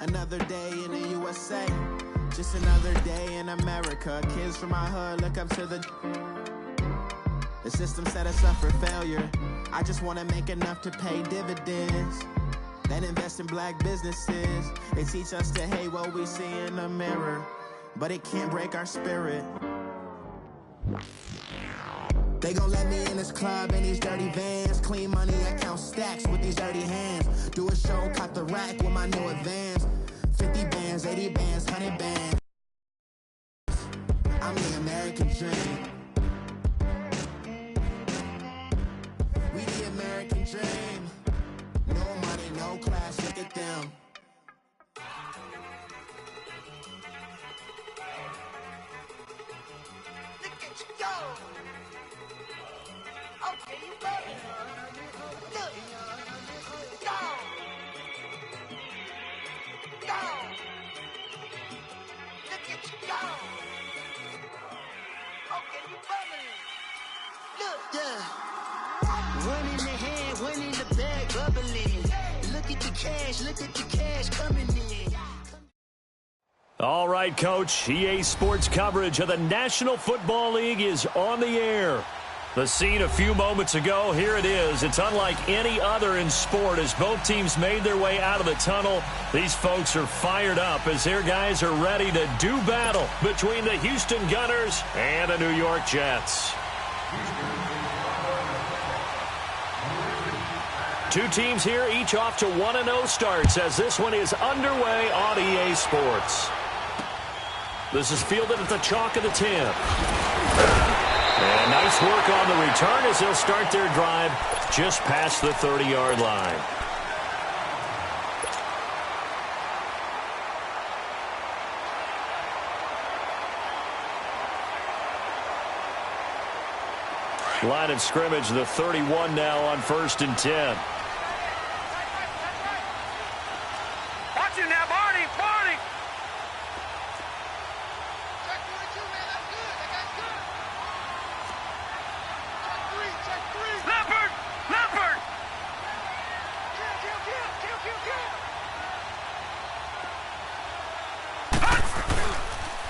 Another day in the USA, just another day in America. Kids from my hood look up to the system set us up for failure. I just want to make enough to pay dividends, then invest in black businesses. They teach us to hate what we see in the mirror, but it can't break our spirit. They gon' let me in this club in these dirty vans. Clean money, I count stacks with these dirty hands. Do a show, caught the rack with my new advance. 50 bands, 80 bands, 100 bands. I'm the American dream. We the American dream. No money, no class, look at them. Look at you go. Okay, you love it. Look. Go. Go. Look at you go. Okay, you bubbling. Look. Yeah. One in the hand, one in the bag, bubbling. Look at the cash coming in. All right, Coach. EA Sports coverage of the National Football League is on the air. The scene a few moments ago, here it is. It's unlike any other in sport as both teams made their way out of the tunnel. These folks are fired up as their guys are ready to do battle between the Houston Gunners and the New York Jets. Two teams here, each off to 1-0 starts as this one is underway on EA Sports. This is fielded at the chalk of the 10. And nice work on the return as they'll start their drive just past the 30-yard line. Line of scrimmage, the 31 now on 1st and 10. Watch it now, Barney! Barney! Check 42, man. That's good. That guy's good. Check three. Leopard! Leopard! Kill.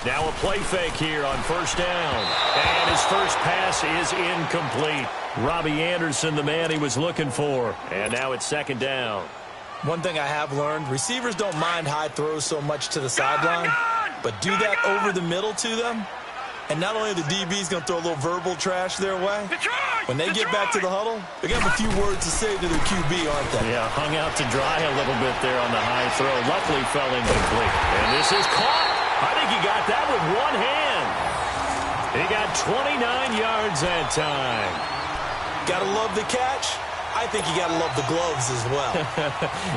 Now a play fake here on 1st down. And his first pass is incomplete. Robbie Anderson, the man he was looking for. And now it's 2nd down. One thing I have learned, receivers don't mind high throws so much to the sideline, but do that over the middle to them. And not only are the DBs going to throw a little verbal trash their way, when they get back to the huddle, they're going to have a few words to say to their QB, aren't they? Yeah, hung out to dry a little bit there on the high throw. Luckily fell incomplete. And this is caught. I think he got that with one hand. He got 29 yards that time. Got to love the catch. I think you got to love the gloves as well.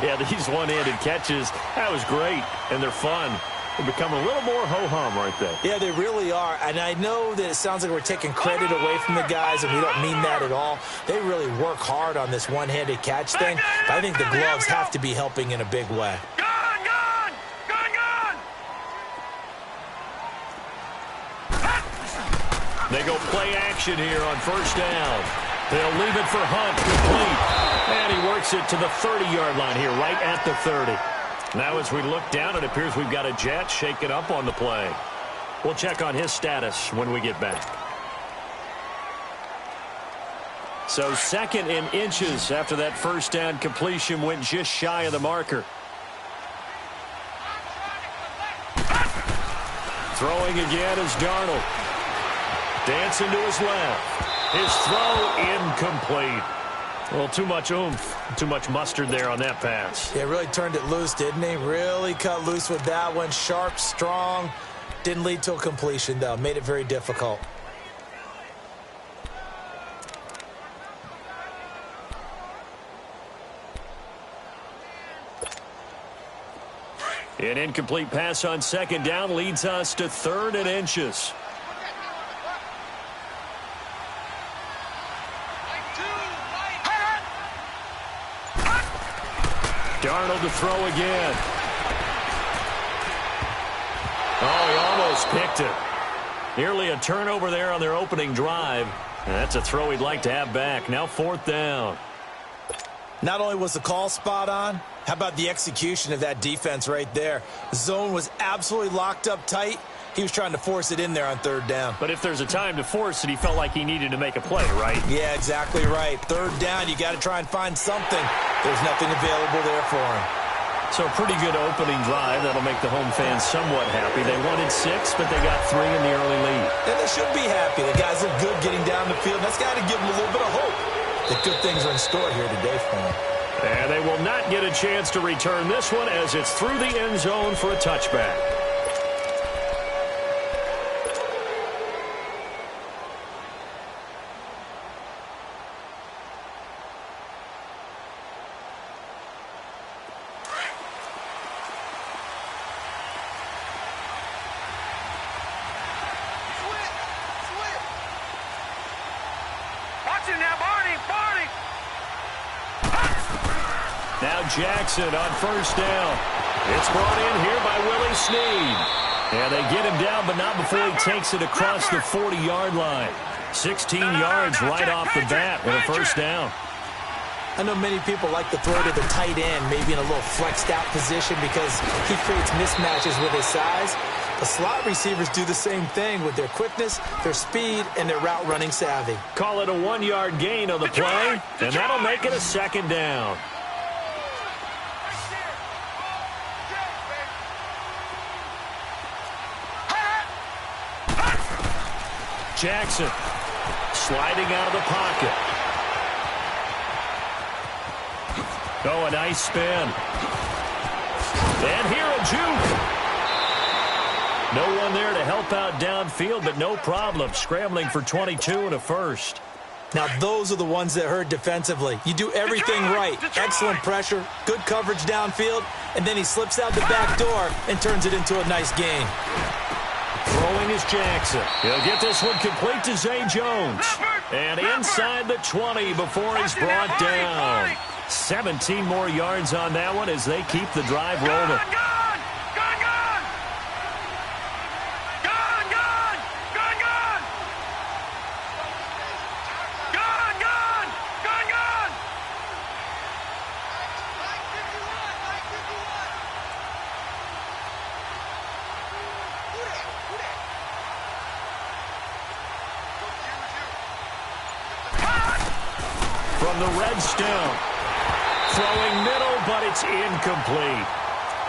Yeah, these one-handed catches, that was great, and they're fun. They become a little more ho-hum right there. Yeah, they really are. And I know that it sounds like we're taking credit away from the guys, and we don't mean that at all. They really work hard on this one-handed catch thing, but I think the gloves have to be helping in a big way. They go play action here on 1st down. They'll leave it for Hunt, complete. And he works it to the 30-yard line here, right at the 30. Now as we look down, it appears we've got a Jet shaken up on the play. We'll check on his status when we get back. So 2nd and inches after that 1st down completion went just shy of the marker. Throwing again is Darnold. Dancing to his left. His throw incomplete. Well, too much oomph, too much mustard there on that pass. Yeah, really turned it loose, didn't he? Really cut loose with that one. Sharp, strong. Didn't lead to a completion, though. Made it very difficult. An incomplete pass on 2nd down leads us to 3rd and inches. Darnold to throw again. Oh, he almost picked it. Nearly a turnover there on their opening drive. And that's a throw he'd like to have back. Now 4th down. Not only was the call spot on, How about the execution of that defense right there? The zone was absolutely locked up tight. He was trying to force it in there on third down. But if there's a time to force it, he felt like he needed to make a play, right? Yeah, exactly right. Third down, you got to try and find something. There's nothing available there for him. So a pretty good opening drive. That'll make the home fans somewhat happy. They wanted 6, but they got 3 in the early lead. And they should be happy. The guys look good getting down the field. That's got to give them a little bit of hope that good things are in store here today for them. And they will not get a chance to return this one as it's through the end zone for a touchback. Now Jackson on first down. It's brought in here by Willie Snead. And they get him down, but not before he takes it across the 40-yard line. 16 yards right off the bat with a first down. I know many people like to throw to the tight end, maybe in a little flexed out position because he creates mismatches with his size. The slot receivers do the same thing with their quickness, their speed, and their route running savvy. Call it a 1-yard gain on the play, and that'll make it a second down. Jackson sliding out of the pocket. Oh, a nice spin. And here a juke. No one there to help out downfield, but no problem. Scrambling for 22 and a first. Now, those are the ones that hurt defensively. You do everything right. Excellent pressure, good coverage downfield, and then he slips out the back door and turns it into a nice gain. Throwing is Jackson. He'll get this one complete to Zay Jones. And inside the 20 before he's brought down. 17 more yards on that one as they keep the drive rolling. From the red stone. Throwing middle, but it's incomplete.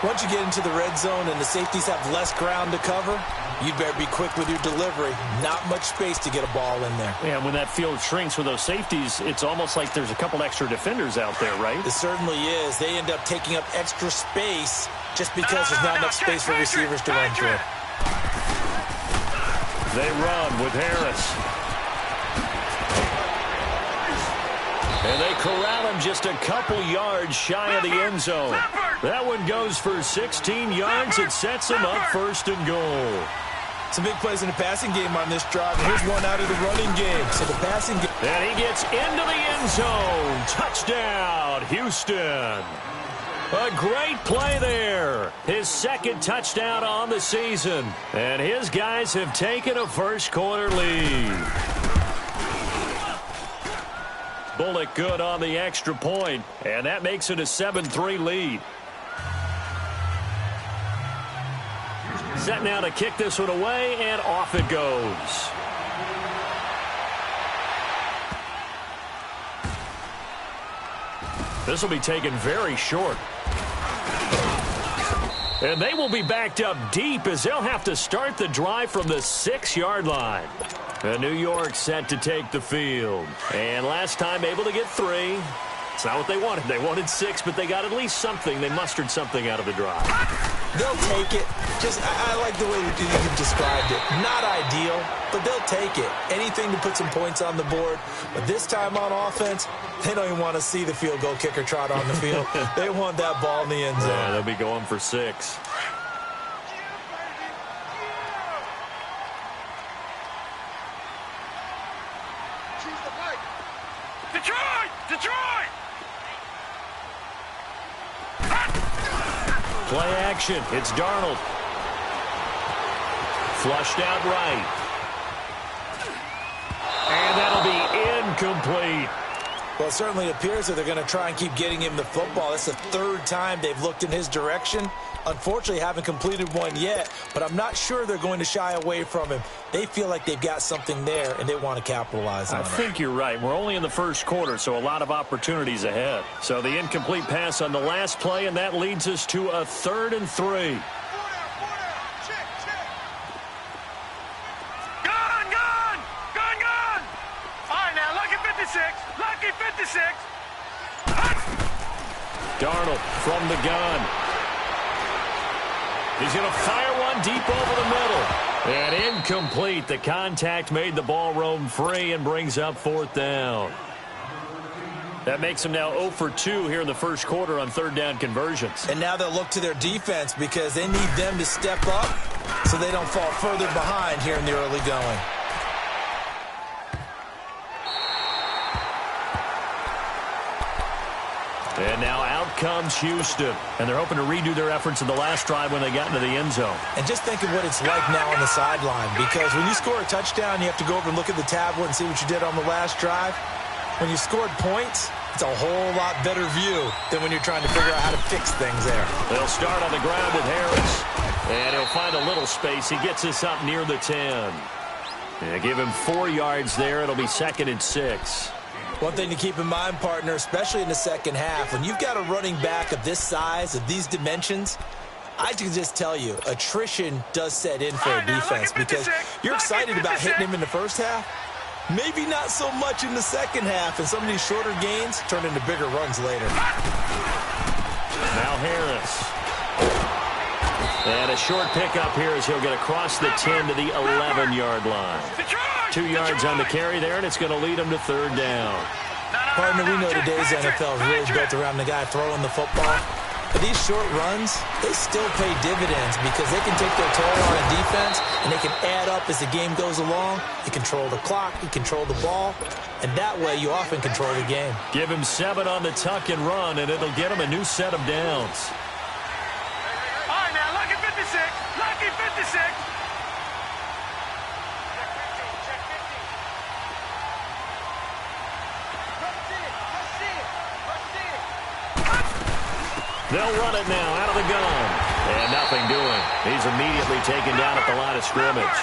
Once you get into the red zone and the safeties have less ground to cover, you'd better be quick with your delivery. Not much space to get a ball in there. Yeah, when that field shrinks with those safeties, it's almost like there's a couple extra defenders out there, right? It certainly is. They end up taking up extra space just because there's not enough space for receivers to run through. They run with Harris. And they corral him just a couple yards shy of the end zone. That one goes for 16 yards. It sets him up first and goal. Some big plays in the passing game on this drive. Here's one out of the running game. So the passing game. And he gets into the end zone. Touchdown, Houston. A great play there. His second touchdown on the season. And his guys have taken a first quarter lead. Bullock good on the extra point, and that makes it a 7-3 lead. Set now to kick this one away, and off it goes. This will be taken very short. And they will be backed up deep as they'll have to start the drive from the 6-yard line. New York set to take the field. And last time able to get 3. It's not what they wanted. They wanted 6, but they got at least something. They mustered something out of the drive. They'll take it. I like the way you described it. Not ideal, but they'll take it. Anything to put some points on the board. But this time on offense, they don't even want to see the field goal kicker trot on the field. They want that ball in the end zone. Yeah, they'll be going for 6. Play action. It's Darnold. Flushed out right. And that'll be incomplete. Well, it certainly appears that they're going to try and keep getting him the football. That's the third time they've looked in his direction. Unfortunately, haven't completed one yet, but I'm not sure they're going to shy away from him. They feel like they've got something there, and they want to capitalize on it. I think you're right. We're only in the first quarter, so a lot of opportunities ahead. So the incomplete pass on the last play, and that leads us to a 3rd and 3. Lucky 56. Darnold from the gun. He's going to fire one deep over the middle. And incomplete. The contact made the ball roam free and brings up 4th down. That makes them now 0 for 2 here in the first quarter on 3rd down conversions. And now they'll look to their defense because they need them to step up so they don't fall further behind here in the early going. And now out comes Houston. And they're hoping to redo their efforts in the last drive when they got into the end zone. And just think of what it's like now on the sideline, because when you score a touchdown, you have to go over and look at the tablet and see what you did on the last drive. When you scored points, it's a whole lot better view than when you're trying to figure out how to fix things there. They'll start on the ground with Harris. And he'll find a little space. He gets us up near the 10. Yeah, give him 4 yards there. It'll be 2nd and 6. One thing to keep in mind, partner, especially in the second half, when you've got a running back of this size, of these dimensions, I can just tell you, attrition does set in for a defense because you're excited about hitting him in the first half. Maybe not so much in the second half, and some of these shorter gains turn into bigger runs later. Now Harris. And a short pickup here as he'll get across the 10 to the 11-yard line. 2 yards on the carry there, and it's going to lead him to 3rd down. Partner, we know today's NFL is really built around the guy throwing the football. But these short runs, they still pay dividends because they can take their toll on a defense, and they can add up as the game goes along. You control the clock, you control the ball, and that way you often control the game. Give him 7 on the tuck and run, and it'll get him a new set of downs. All right, now, lucky 56. Lucky 56. They'll run it now out of the gun. And nothing doing. He's immediately taken down at the line of scrimmage.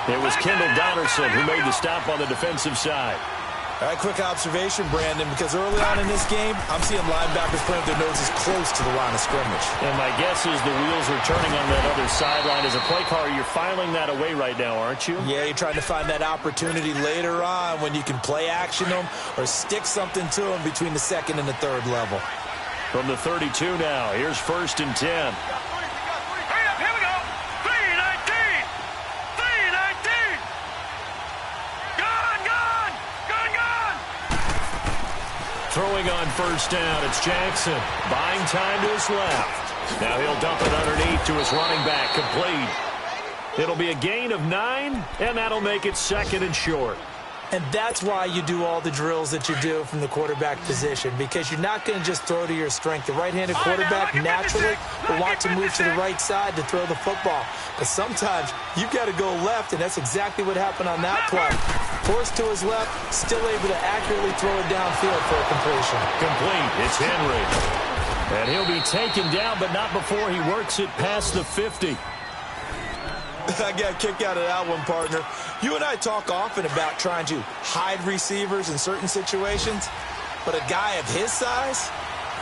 It was Kendall Donaldson who made the stop on the defensive side. All right, quick observation, Brandon, because early on in this game, I'm seeing linebackers playing with their noses close to the line of scrimmage. And my guess is the wheels are turning on that other sideline. As a play caller, you're filing that away right now, aren't you? Yeah, you're trying to find that opportunity later on when you can play action them or stick something to them between the 2nd and the 3rd level. From the 32 now, here's 1st and 10. Hurry up, here we go. 3-19. 3-19. Gone. Throwing on 1st down, it's Jackson. Buying time to his left. Now he'll dump it underneath to his running back, complete. It'll be a gain of 9, and that'll make it 2nd and short. And that's why you do all the drills that you do from the quarterback position, because you're not going to just throw to your strength. The right-handed quarterback naturally will want to move to the right side to throw the football. But sometimes you've got to go left, and that's exactly what happened on that play. Forced to his left, still able to accurately throw it downfield for a completion. Complete. It's Henry. And he'll be taken down, but not before he works it past the 50. I got a kick out of that one, partner. You and I talk often about trying to hide receivers in certain situations, but a guy of his size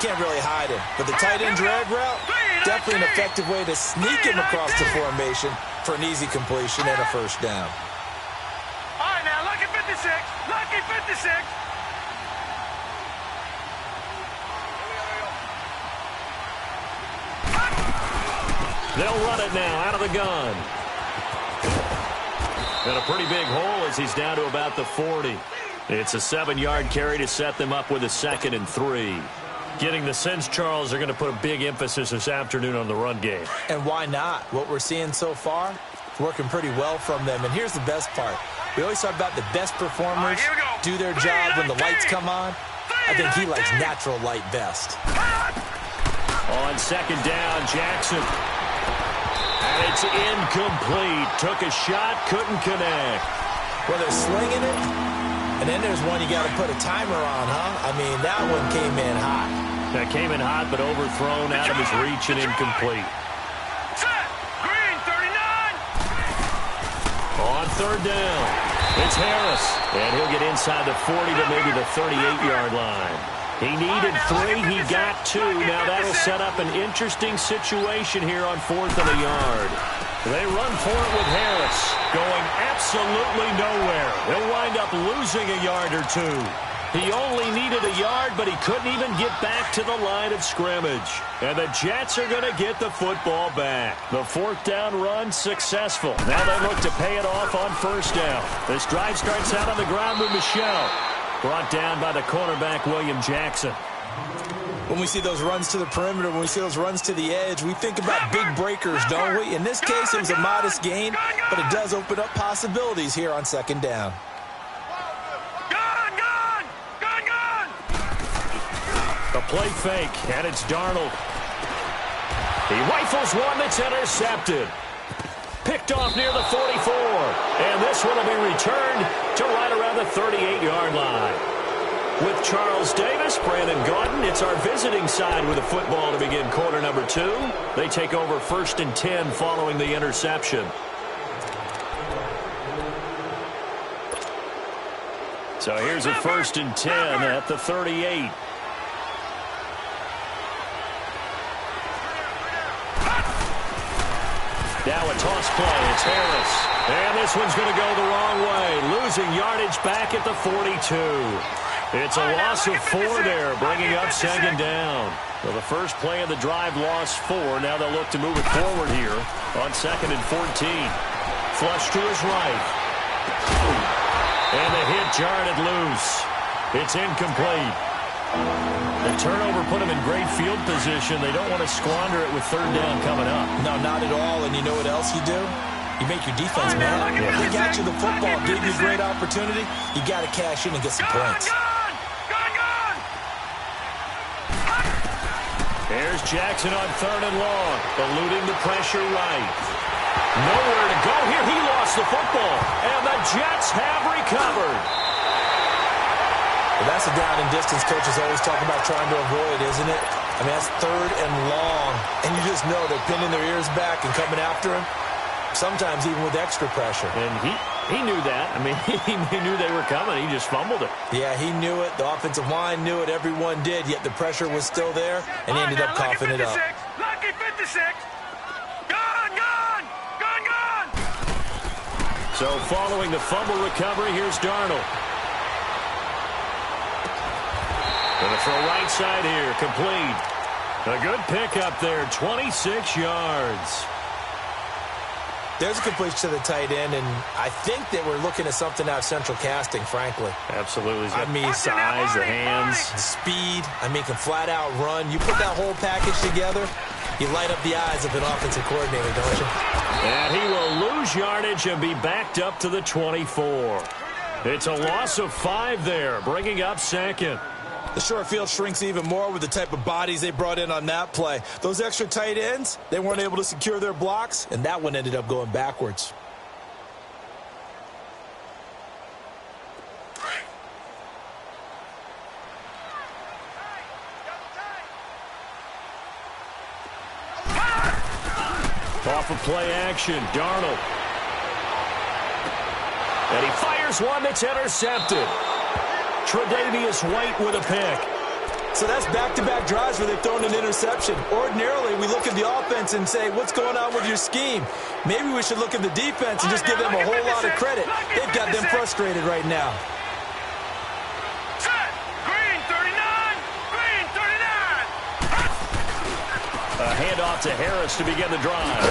can't really hide him. But the tight end drag route, definitely an effective way to sneak him across the formation for an easy completion and a 1st down. All right, now, lucky 56. Lucky 56. They'll run it now out of the gun. And a pretty big hole as he's down to about the 40. It's a 7-yard carry to set them up with a 2nd and 3. Getting the sense, Charles, they're going to put a big emphasis this afternoon on the run game. And why not? What we're seeing so far, working pretty well from them. And here's the best part. We always talk about the best performers do their job when the lights come on. I think he likes natural light best. On 2nd down, Jackson. And it's incomplete. Took a shot, couldn't connect. Well, they're slinging it, And then there's one you got to put a timer on, huh? I mean, that one came in hot. That came in hot, but overthrown out of his reach and incomplete. Set. Green, 39. On third down, it's Harris. And he'll get inside the 40 to maybe the 38-yard line. He needed 3. He got 2. Now that'll set up an interesting situation here on 4th and a yard. They run for it with Harris, going absolutely nowhere. He'll wind up losing a yard or 2. He only needed a yard, but he couldn't even get back to the line of scrimmage. And the Jets are going to get the football back. The 4th down run successful. Now they look to pay it off on 1st down. This drive starts out on the ground with Michel. Brought down by the cornerback, William Jackson. When we see those runs to the perimeter, when we see those runs to the edge, we think about big breakers, don't we? In this case, it was a modest gain, but it does open up possibilities here on 2nd down. A play fake, and it's Darnold. He rifles one that's intercepted. Picked off near the 44. And this one will be returned to right around the 38-yard line. With Charles Davis, Brandon Gaudin, it's our visiting side with the football to begin quarter number 2. They take over 1st and 10 following the interception. So here's a 1st and 10 at the 38. Now a toss play. It's Harris. And this one's going to go the wrong way. Losing yardage back at the 42. It's a loss of 4 there, bringing up 2nd down. Well, the first play of the drive lost 4. Now they'll look to move it forward here on 2nd and 14. Flush to his right. And the hit jarred it loose. It's incomplete. The turnover put them in great field position. They don't want to squander it with 3rd down coming up. No, not at all. And you know what else you do? You make your defense mad. They got you the football, gave you a great opportunity. You got to cash in and get some points. Here's Jackson on 3rd and long, eluding the pressure right. Nowhere to go here. He lost the football, and the Jets have recovered. Well, that's a down and distance coaches always talk about trying to avoid, isn't it? I mean, that's 3rd and long, and you just know they're pinning their ears back and coming after him, sometimes even with extra pressure. And he knew that. I mean, he knew they were coming. He just fumbled it. Yeah, he knew it. The offensive line knew it. Everyone did, yet the pressure was still there, and he ended up coughing it up. Lucky 56. Gone. So following the fumble recovery, here's Darnold. Going to throw right side here, complete. A good pickup there, 26 yards. There's a completion to the tight end, and I think that we're looking at something out of central casting, frankly. Absolutely. I mean, size, the hands. Speed. I mean, can flat out run. You put that whole package together, you light up the eyes of an offensive coordinator, don't you? And he will lose yardage and be backed up to the 24. It's a loss of 5 there, bringing up 2nd. The short field shrinks even more with the type of bodies they brought in on that play. Those extra tight ends, they weren't able to secure their blocks, and that one ended up going backwards. Off of play action, Darnold. And he fires one that's intercepted. Tre'Davious White with a pick. So that's back-to-back drives where they've thrown an interception. Ordinarily, we look at the offense and say, what's going on with your scheme? Maybe we should look at the defense and just give them a whole lot of credit. They've got them frustrated right now. Set. Green 39. Green 39. A handoff to Harris to begin the drive.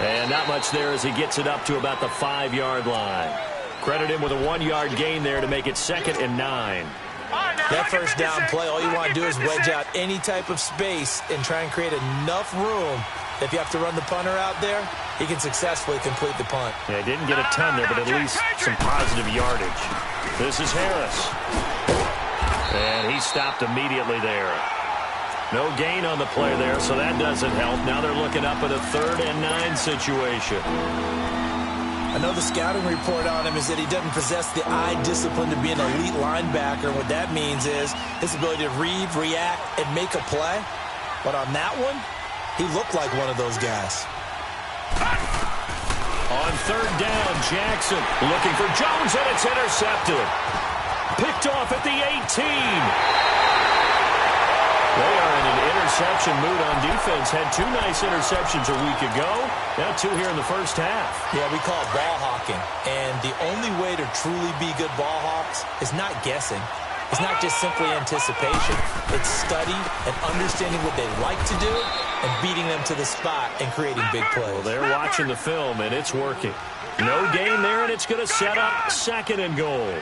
And not much there as he gets it up to about the 5-yard line. Credit him with a 1-yard gain there to make it 2nd and 9. That first down play, all you want to do is wedge out any type of space and try and create enough room. If you have to run the punter out there, he can successfully complete the punt. Yeah, didn't get a ton there, but at least some positive yardage. This is Harris. And he stopped immediately there. No gain on the play there, so that doesn't help. Now they're looking up at a 3rd and 9 situation. I know the scouting report on him is that he doesn't possess the eye discipline to be an elite linebacker. What that means is his ability to read, react, and make a play. But on that one, he looked like one of those guys. On third down, Jackson looking for Jones, and it's intercepted. Picked off at the 18. They are in an interception mood on defense. Had 2 nice interceptions a week ago. Now 2 here in the first half. Yeah, we call it ball hawking. And the only way to truly be good ball hawks is not guessing. It's not just simply anticipation. It's study and understanding what they like to do and beating them to the spot and creating big plays. Well, they're watching the film, and it's working. No gain there, and it's going to set up 2nd and goal.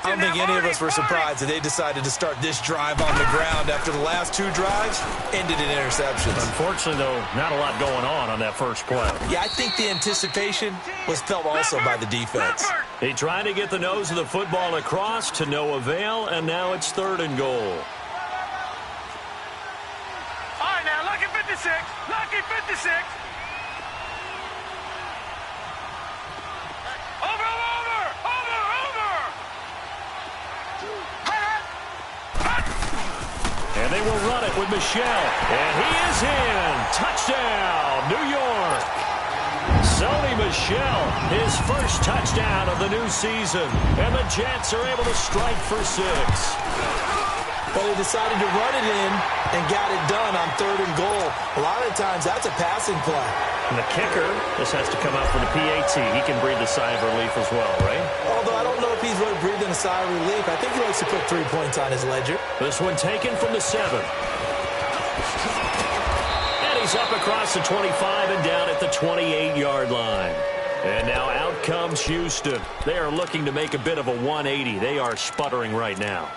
I don't think any of us were surprised that they decided to start this drive on the ground after the last 2 drives ended in interceptions. Unfortunately, though, not a lot going on that first play. Yeah, I think the anticipation was felt also by the defense. He tried to get the nose of the football across to no avail, and now it's 3rd and goal. All right, now, lucky 56. Lucky 56. And they will run it with Michelle. And he is in. Touchdown, New York. Sony Michel, his first touchdown of the new season. And the Jets are able to strike for 6. But they decided to run it in and got it done on 3rd and goal. A lot of times, that's a passing play. And the kicker, this has to come out from the PAT. He can breathe a sigh of relief as well, right? Although I don't know if he's really breathing a sigh of relief. I think he likes to put 3 points on his ledger. This one taken from the 7. And he's up across the 25 and down at the 28-yard line. And now out comes Houston. They are looking to make a bit of a 180. They are sputtering right now.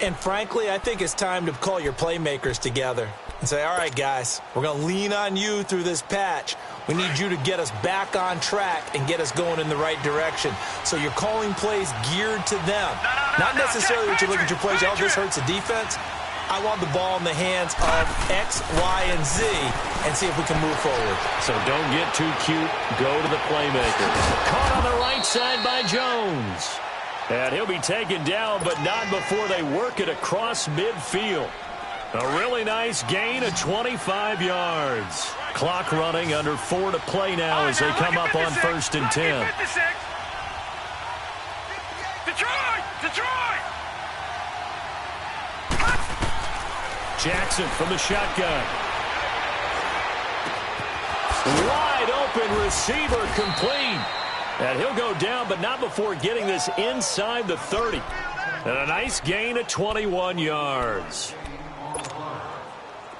And frankly, I think it's time to call your playmakers together and say, all right, guys, we're going to lean on you through this patch. We need you to get us back on track and get us going in the right direction. So you're calling plays geared to them. Not necessarily that you look at your plays, oh, this hurts the defense. I want the ball in the hands of X, Y, and Z and see if we can move forward. So don't get too cute. Go to the playmakers. Caught on the right side by Jones. And he'll be taken down, but not before they work it across midfield. A really nice gain of 25 yards. Clock running, under 4 to play now as they come up on 1st and 10. Detroit! Jackson from the shotgun. Wide open receiver complete. And he'll go down, but not before getting this inside the 30. And a nice gain of 21 yards.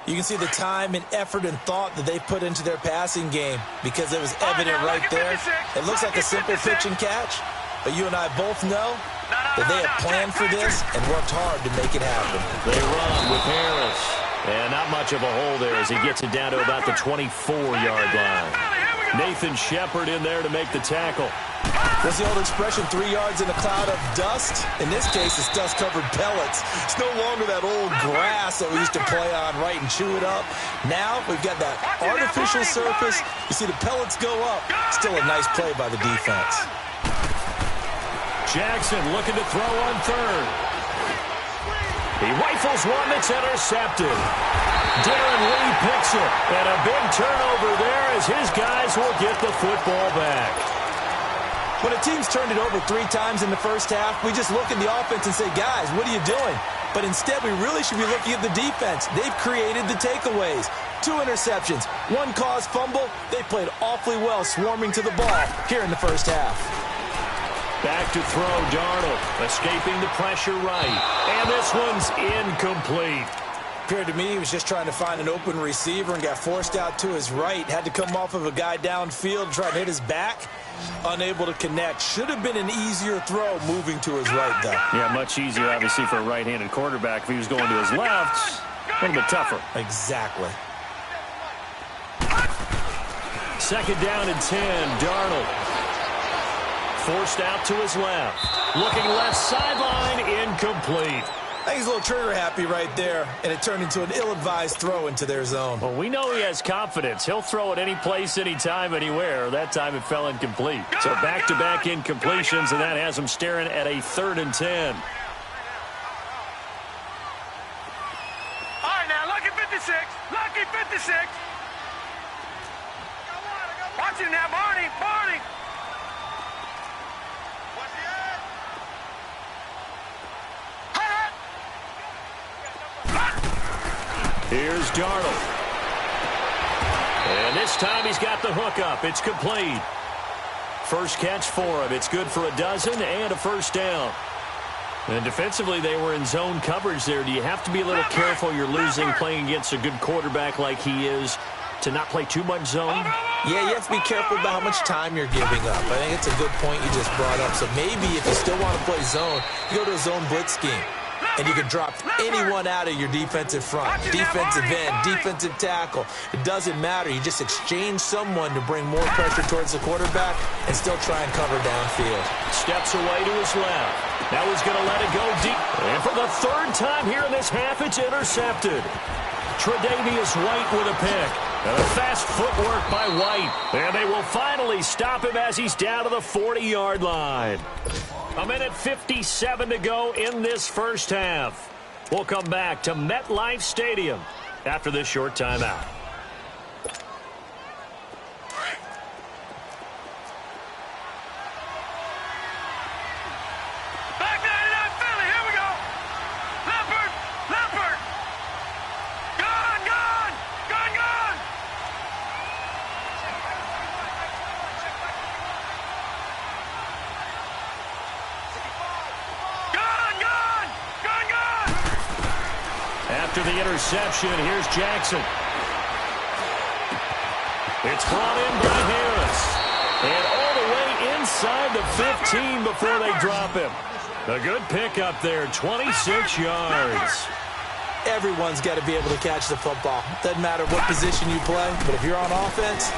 You can see the time and effort and thought that they put into their passing game because it was evident right there. It looks like a simple pitch and catch, but you and I both know that they have planned for this and worked hard to make it happen. They run with Harris. And not much of a hole there as he gets it down to about the 24-yard line. Nathan Shepard in there to make the tackle. What's the old expression, 3 yards in a cloud of dust? In this case, it's dust-covered pellets. It's no longer that old grass that we used to play on, right, and chew it up. Now we've got that artificial surface. You see the pellets go up. Still a nice play by the defense. Jackson looking to throw on 3rd. He rifles one that's intercepted. Darren Lee picks it, and a big turnover there as his guys will get the football back. When a team's turned it over 3 times in the first half, we just look at the offense and say, guys, what are you doing? But instead, we really should be looking at the defense. They've created the takeaways. 2 interceptions, 1 caused fumble. They played awfully well swarming to the ball here in the first half. Back to throw, Darnold, escaping the pressure right. And this one's incomplete. Appeared to me he was just trying to find an open receiver and got forced out to his right. Had to come off of a guy downfield, try to hit his back. Unable to connect. Should have been an easier throw moving to his right, though. Yeah, much easier, obviously, for a right-handed quarterback. If he was going to his left, a little bit tougher. Exactly. 2nd down and 10, Darnold. Forced out to his left. Looking left sideline, incomplete. I think he's a little trigger happy right there, and it turned into an ill-advised throw into their zone. Well, we know he has confidence. He'll throw it any place, anytime, anywhere. That time it fell incomplete. So back-to-back incompletions, and that has him staring at a 3rd and 10. All right, now, lucky 56. Lucky 56. Watch him now, Barney. Barney. Here's Darnold. And this time he's got the hook up. It's complete. First catch for him. It's good for a dozen and a first down. And defensively, they were in zone coverage there. Do you have to be a little careful you're losing playing against a good quarterback like he is to not play too much zone? Yeah, you have to be careful about how much time you're giving up. I think it's a good point you just brought up. So maybe if you still want to play zone, you go to a zone blitz scheme. And you can drop anyone out of your defensive front, defensive end, defensive tackle. It doesn't matter. You just exchange someone to bring more pressure towards the quarterback and still try and cover downfield. Steps away to his left. Now he's going to let it go deep. And for the 3rd time here in this half, it's intercepted. Tre'Davious White with a pick. And a fast footwork by White. And they will finally stop him as he's down to the 40-yard line. A minute 57 to go in this first half. We'll come back to MetLife Stadium after this short timeout. Back 99 Philly. Here we go. Leopard. Leopard. Gone. Gone. Gone. Gone. After the interception, here's Jackson. It's brought in by Harris. And all the way inside the 15 before they drop him. A good pickup there, 26 yards. Everyone's got to be able to catch the football. Doesn't matter what position you play, but if you're on offense,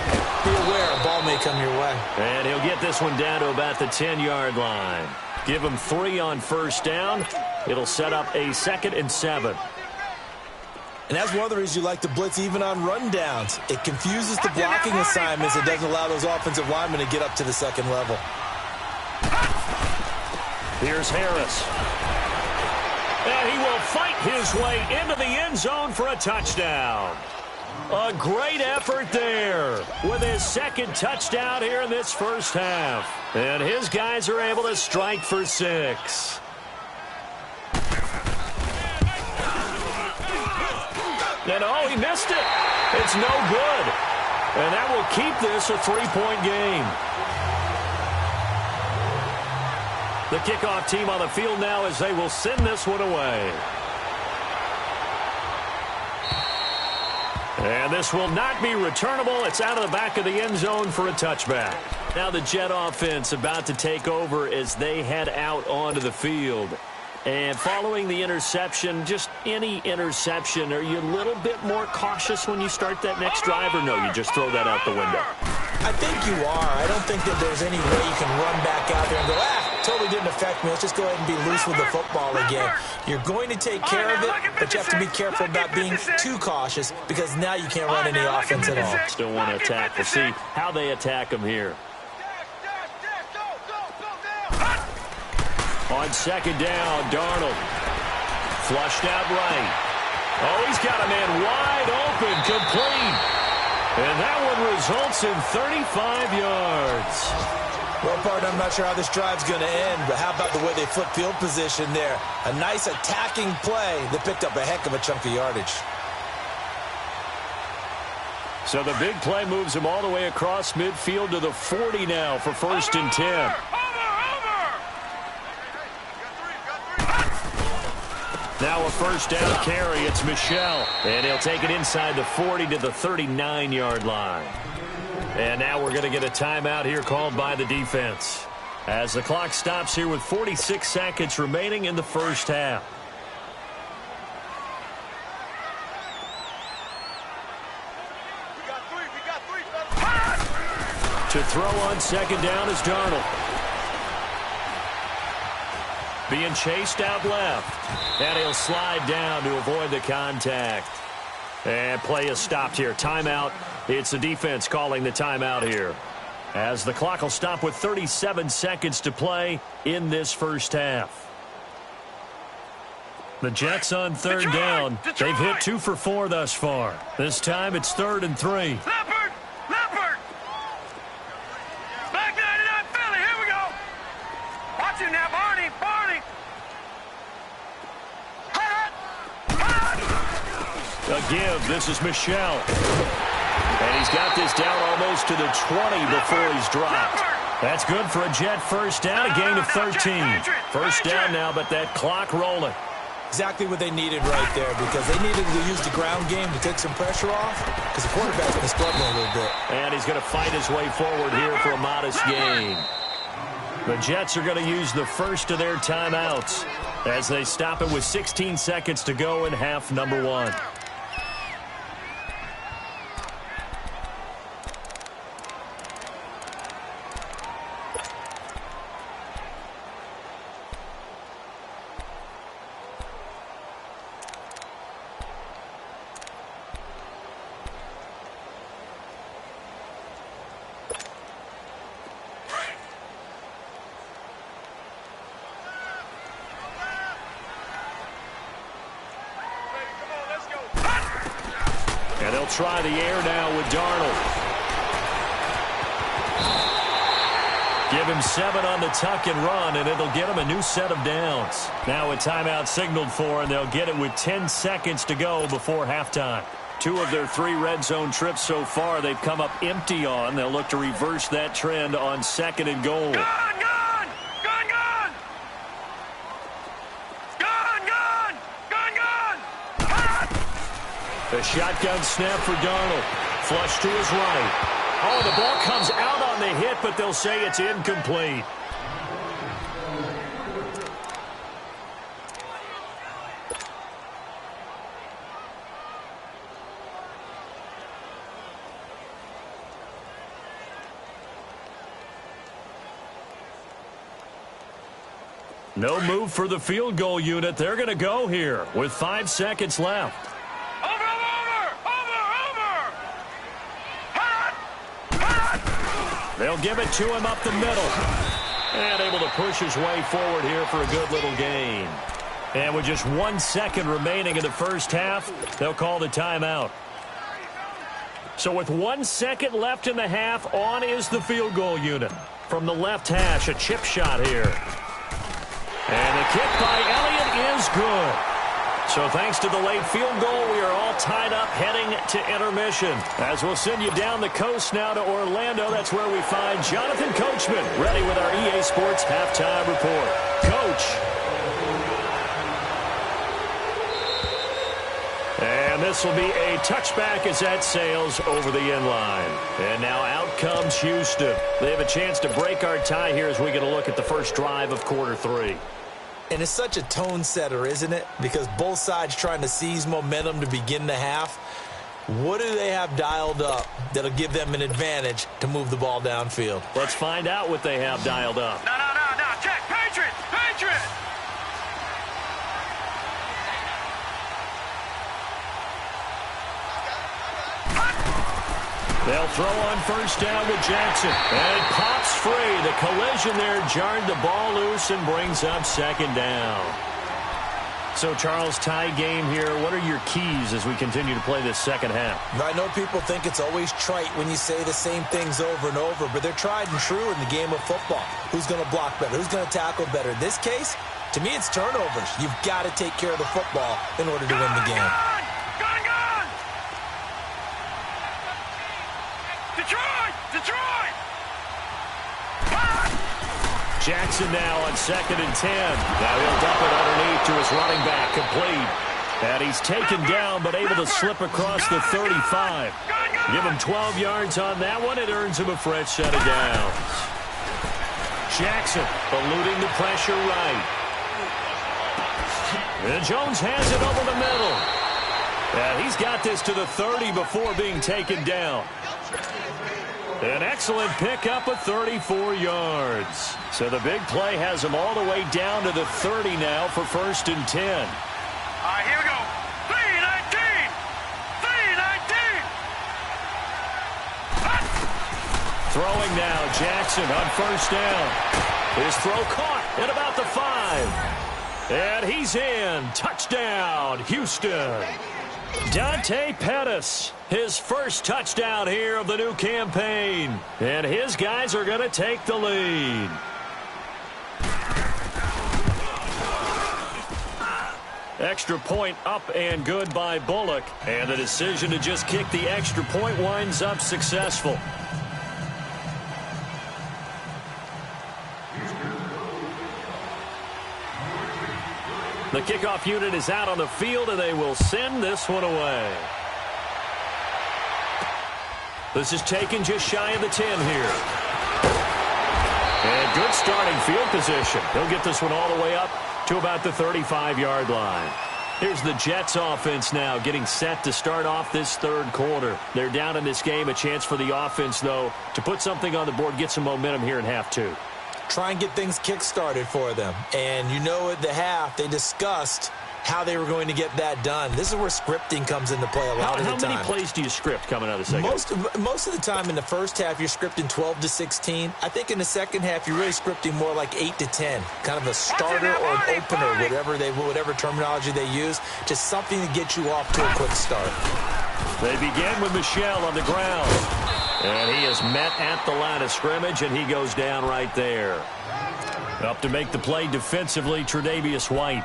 be aware a ball may come your way. And he'll get this one down to about the 10-yard line. Give him 3 on first down. It'll set up a 2nd and 7. And that's one of the reasons you like to blitz even on rundowns. It confuses the blocking assignments. It doesn't allow those offensive linemen to get up to the 2nd level. Here's Harris. And he will fight his way into the end zone for a touchdown. A great effort there with his 2nd touchdown here in this first half. And his guys are able to strike for 6. And oh, he missed it. It's no good. And that will keep this a 3-point game. The kickoff team on the field now as they will send this one away. And this will not be returnable. It's out of the back of the end zone for a touchback. Now the Jet offense about to take over as they head out onto the field. And following the interception, just any interception, are you a little bit more cautious when you start that next drive, or no, you just throw that out the window? I think you are. I don't think that there's any way you can run back out there and go, totally didn't affect me. Let's just go ahead and be loose with the football again. You're going to take care of it, but you have to be careful about being too cautious because now you can't run any offense at all. Still want to attack. We'll see how they attack him here. On 2nd down, Darnold. Flushed out right. Oh, he's got a man wide open, complete. And that one results in 35 yards. Well, partner, I'm not sure how this drive's going to end, but how about the way they flip field position there? A nice attacking play that picked up a heck of a chunk of yardage. So the big play moves him all the way across midfield to the 40 now for 1st and 10. Now a first down carry. It's Michel. And he'll take it inside the 40 to the 39-yard line. And now we're going to get a timeout here called by the defense as the clock stops here with 46 seconds remaining in the first half. To throw on 2nd down is Darnold. being chased out left. And he'll slide down to avoid the contact. And play is stopped here. Timeout. It's the defense calling the timeout here, as the clock will stop with 37 seconds to play in this first half. The Jets on third down. They've hit 2 for 4 thus far. This time it's 3rd and 3. Leopard! Leopard! Back 99 Philly, here we go! Watch him now, Barney! Barney! A give. This is Michelle. And he's got this down almost to the 20 before he's dropped. That's good for a Jet first down, a gain of 13. First down now, but that clock rolling. Exactly what they needed right there, because they needed to use the ground game to take some pressure off, because the quarterback's been struggling a little bit. And he's going to fight his way forward here for a modest gain. The Jets are going to use the first of their timeouts as they stop it with 16 seconds to go in half number 1. And they'll try the air now with Darnold. Give him 7 on the tuck and run, and it'll get him a new set of downs. Now a timeout signaled for, and they'll get it with 10 seconds to go before halftime. 2 of their 3 red zone trips so far they've come up empty on. They'll look to reverse that trend on 2nd and goal. Gone, gone! Gone, gone! Gone, gone! Gone, gone! The shotgun snap for Darnold. Flush to his right. Oh, the ball comes out on the hit, but they'll say it's incomplete. No move for the field goal unit. They're going to go here with 5 seconds left. They'll give it to him up the middle. And able to push his way forward here for a good little gain. And with just 1 second remaining in the first half, they'll call the timeout. So with 1 second left in the half, on is the field goal unit. From the left hash, a chip shot here. And the kick by Elliott is good. So thanks to the late field goal, we are all tied up heading to intermission. As we'll send you down the coast now to Orlando, that's where we find Jonathan Coachman, ready with our EA Sports Halftime Report. Coach. And this will be a touchback as that sails over the end line. And now out comes Houston. They have a chance to break our tie here as we get a look at the first drive of quarter 3. And it's such a tone setter, isn't it? Because both sides trying to seize momentum to begin the half. What do they have dialed up that'll give them an advantage to move the ball downfield? Let's find out what they have dialed up. No. Check. Patriot. Patriot. They'll throw on first down with Jackson. And it pops free. The collision there jarred the ball loose and brings up 2nd down. So, Charles, tie game here. What are your keys as we continue to play this second half? I know people think it's always trite when you say the same things over and over, but they're tried and true in the game of football. Who's going to block better? Who's going to tackle better? In this case, to me, it's turnovers. You've got to take care of the football in order to win the game. Gone! Detroit! Jackson now on 2nd and 10. Now he'll dump it underneath to his running back, complete. And he's taken down, but able to slip across the 35. Give him 12 yards on that one. It earns him a fresh set of downs. Jackson eluding the pressure right. And Jones has it over the middle. And he's got this to the 30 before being taken down. An excellent pickup of 34 yards. So the big play has him all the way down to the 30 now for 1st and 10. All right, here we go. 3-19. 3-19. Throwing now, Jackson on 1st down. His throw caught at about the 5. And he's in. Touchdown, Houston. Dante Pettis, his first touchdown here of the new campaign. And his guys are going to take the lead. Extra point up and good by Bullock. And the decision to just kick the extra point winds up successful. The kickoff unit is out on the field, and they will send this one away. This is taken just shy of the 10 here. And good starting field position. He'll get this one all the way up to about the 35-yard line. Here's the Jets offense now getting set to start off this 3rd quarter. They're down in this game. A chance for the offense, though, to put something on the board, get some momentum here in half 2. Try and get things kick-started for them. And you know at the half, they discussed how they were going to get that done. This is where scripting comes into play a lot of the time. How many plays do you script coming out of the second? Most of the time in the first half, you're scripting 12 to 16. I think in the second half, you're really scripting more like 8 to 10. Kind of a starter or an opener, whatever terminology they use. Just something to get you off to a quick start. They begin with Michel on the ground. And he is met at the line of scrimmage, and he goes down right there. Up to make the play defensively, Tre'Davious White.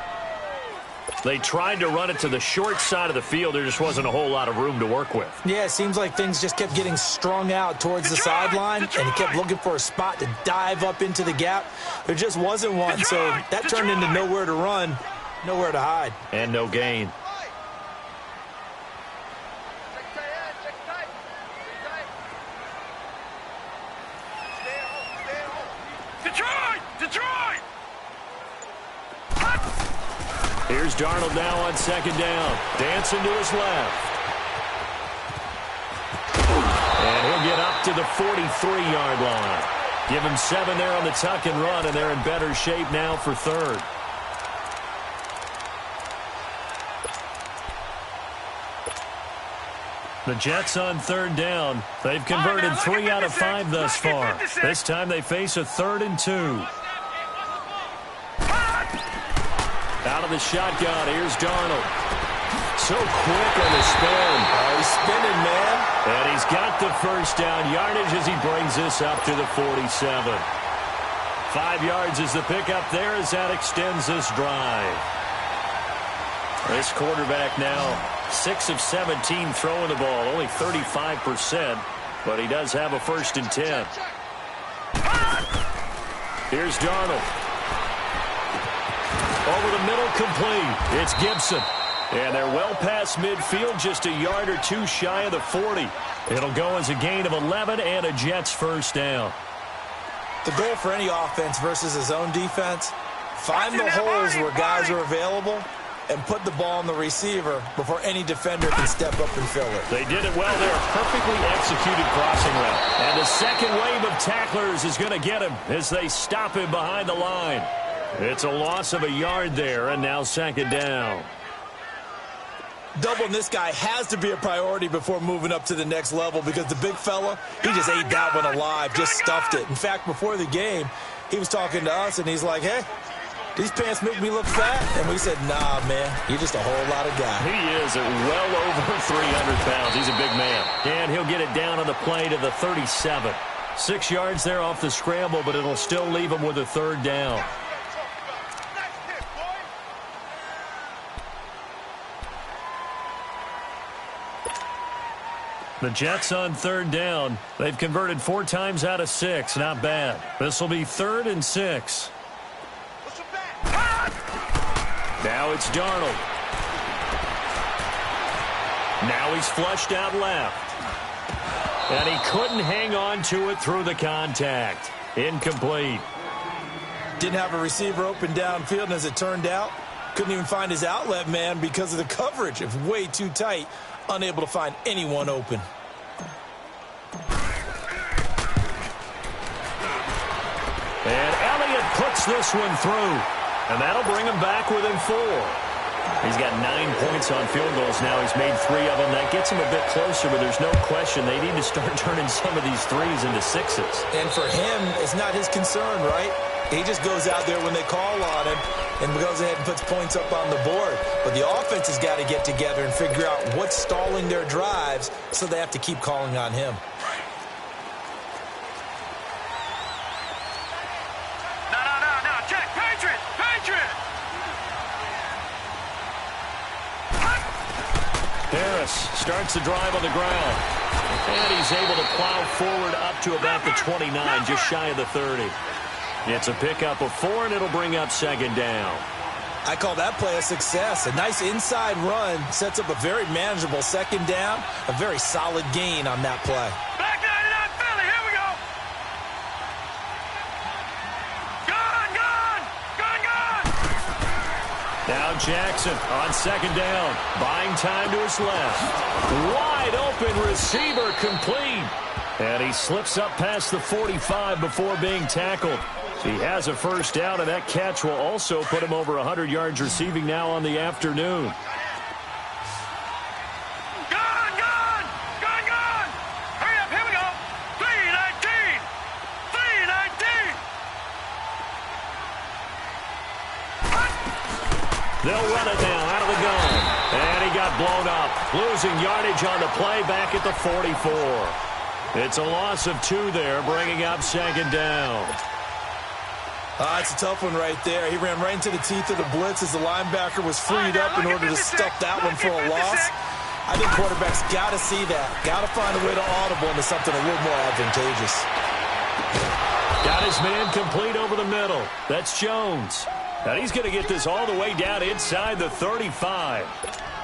They tried to run it to the short side of the field. There just wasn't a whole lot of room to work with. Yeah, it seems like things just kept getting strung out towards the sideline, and he kept looking for a spot to dive up into the gap. There just wasn't one, so that turned into nowhere to run, nowhere to hide. And no gain. Detroit! Here's Darnold now on 2nd down. Dancing to his left. And he'll get up to the 43-yard line. Give him 7 there on the tuck and run, and they're in better shape now for 3rd. The Jets on 3rd down. They've converted 3 out of 5 thus far. This time they face a 3rd and 2. Out of the shotgun, here's Darnold. So quick on the spin. Oh, he's spinning, man. And he's got the 1st down yardage as he brings this up to the 47. 5 yards is the pickup there as that extends this drive. This quarterback now 6 of 17 throwing the ball, only 35%, but he does have a 1st and 10. Here's Darnold. Over the middle, complete. It's Gibson. And they're well past midfield, just a yard or 2 shy of the 40. It'll go as a gain of 11 and a Jets 1st down. The goal for any offense versus his own defense, find the holes where guys are available and put the ball on the receiver before any defender can step up and fill it. They did it well there. Perfectly executed crossing route. And the second wave of tacklers is going to get him as they stop him behind the line. It's a loss of a yard there, and now 2nd down. Doubling this guy has to be a priority before moving up to the next level because the big fella, he just ate that one alive, just stuffed it. In fact, before the game, he was talking to us, and he's like, hey, these pants make me look fat? And we said, nah, man, you're just a whole lot of guy. He is at well over 300 pounds. He's a big man. And he'll get it down on the play to the 37. 6 yards there off the scramble, but it'll still leave him with a 3rd down. The Jets on 3rd down. They've converted 4 times out of 6. Not bad. This will be 3rd and 6. Now it's Darnold. Now he's flushed out left. And he couldn't hang on to it through the contact. Incomplete. Didn't have a receiver open downfield, and as it turned out, couldn't even find his outlet man because of the coverage. It was way too tight. Unable to find anyone open. this one through, and that'll bring him back within 4. He's got 9 points on field goals now. He's made 3 of them. That gets him a bit closer, but there's no question they need to start turning some of these threes into 6s. And for him, it's not his concern, right? He just goes out there when they call on him and goes ahead and puts points up on the board. But the offense has got to get together and figure out what's stalling their drives, so they have to keep calling on him. No. Check. Patriot. Harris starts the drive on the ground. And he's able to plow forward up to about the 29, just shy of the 30. It's a pickup of 4, and it'll bring up 2nd down. I call that play a success. A nice inside run sets up a very manageable 2nd down. A very solid gain on that play. Back 99 Philly. Here we go. Gone. Now Jackson on 2nd down. Buying time to his left. Wide open receiver complete. And he slips up past the 45 before being tackled. He has a 1st down, and that catch will also put him over 100 yards receiving now on the afternoon. Gone. Hurry up. Here we go. 319. They'll run it now out of the gun. And he got blown up. Losing yardage on the play back at the 44. It's a loss of 2 there, bringing up 2nd down. It's a tough one right there. He ran right into the teeth of the blitz as the linebacker was freed up in order to stuff that one for a loss. I think quarterbacks got to see that. Got to find a way to audible into something a little more advantageous. Got his man complete over the middle. That's Jones. And he's going to get this all the way down inside the 35.